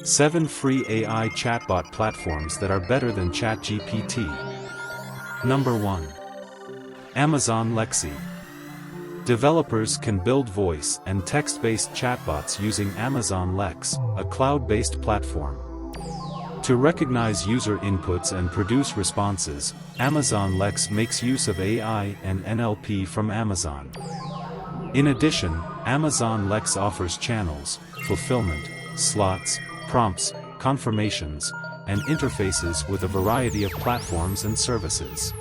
7 free AI chatbot platforms that are better than ChatGPT. Number 1. Amazon Lexi. Developers can build voice and text-based chatbots using Amazon Lex, a cloud-based platform. To recognize user inputs and produce responses, Amazon Lex makes use of AI and NLP from Amazon. In addition, Amazon Lex offers channels, fulfillment, slots, prompts, confirmations, and interfaces with a variety of platforms and services.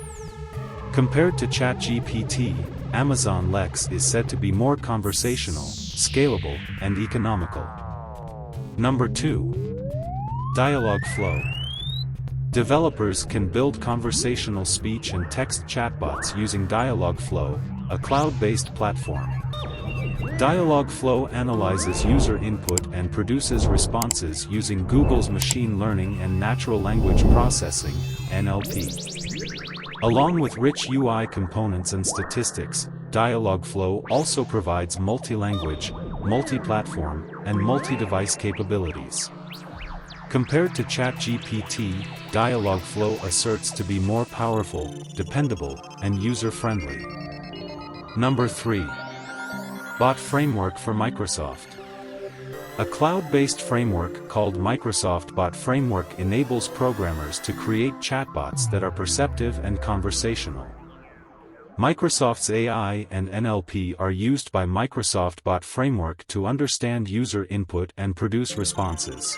Compared to ChatGPT, Amazon Lex is said to be more conversational, scalable, and economical. Number 2. Dialogflow. Developers can build conversational speech and text chatbots using Dialogflow, a cloud-based platform. Dialogflow analyzes user input and produces responses using Google's machine learning and natural language processing (NLP). Along with rich UI components and statistics, Dialogflow also provides multi-language, multi-platform, and multi-device capabilities. Compared to ChatGPT, Dialogflow asserts to be more powerful, dependable, and user-friendly. Number 3. Bot Framework for Microsoft. A cloud-based framework called Microsoft Bot Framework enables programmers to create chatbots that are perceptive and conversational. Microsoft's AI and NLP are used by Microsoft Bot Framework to understand user input and produce responses.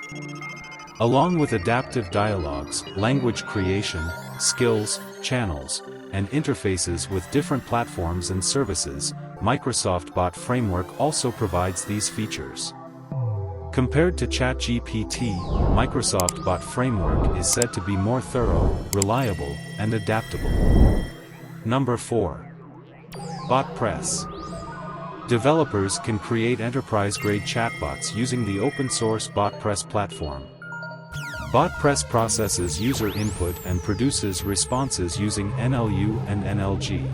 Along with adaptive dialogues, language creation, skills, channels, and interfaces with different platforms and services, Microsoft Bot Framework also provides these features. Compared to ChatGPT, Microsoft Bot Framework is said to be more thorough, reliable, and adaptable. Number 4. BotPress. Developers can create enterprise-grade chatbots using the open-source BotPress platform. BotPress processes user input and produces responses using NLU and NLG.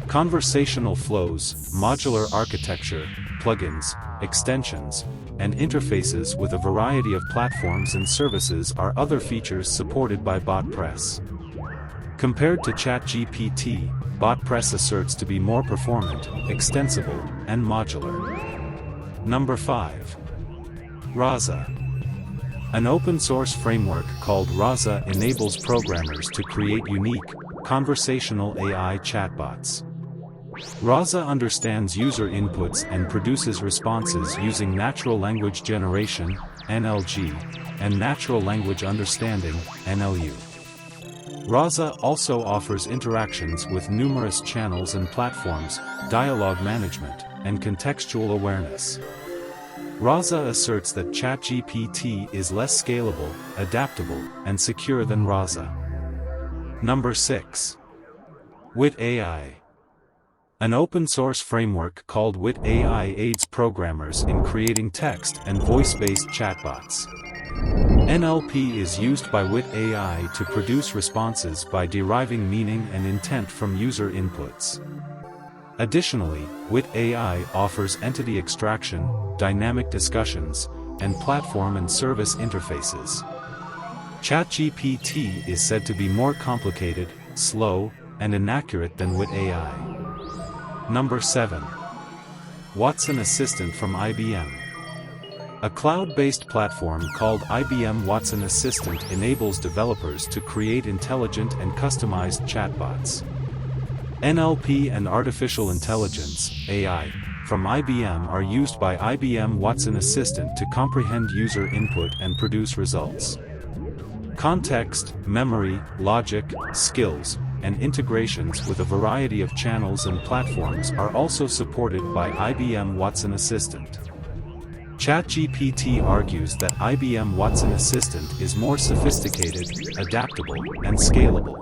Conversational flows, modular architecture, plugins, extensions, and interfaces with a variety of platforms and services are other features supported by BotPress. Compared to ChatGPT, BotPress asserts to be more performant, extensible, and modular. Number 5. Raza. An open-source framework called Raza enables programmers to create unique, conversational AI chatbots. Raza understands user inputs and produces responses using natural language generation (NLG) and natural language understanding (NLU). Raza also offers interactions with numerous channels and platforms, dialogue management, and contextual awareness. Raza asserts that ChatGPT is less scalable, adaptable, and secure than Raza. Number 6. Wit AI. An open-source framework called Wit AI aids programmers in creating text and voice-based chatbots. NLP is used by Wit AI to produce responses by deriving meaning and intent from user inputs. Additionally, Wit AI offers entity extraction, dynamic discussions, and platform and service interfaces. ChatGPT is said to be more complicated, slow, and inaccurate than Wit AI. Number 7. Watson Assistant from IBM. A cloud-based platform called IBM Watson Assistant enables developers to create intelligent and customized chatbots. NLP and artificial intelligence (AI) from IBM are used by IBM Watson Assistant to comprehend user input and produce results. Context, memory, logic, skills, and integrations with a variety of channels and platforms are also supported by IBM Watson Assistant. ChatGPT argues that IBM Watson Assistant is more sophisticated, adaptable, and scalable.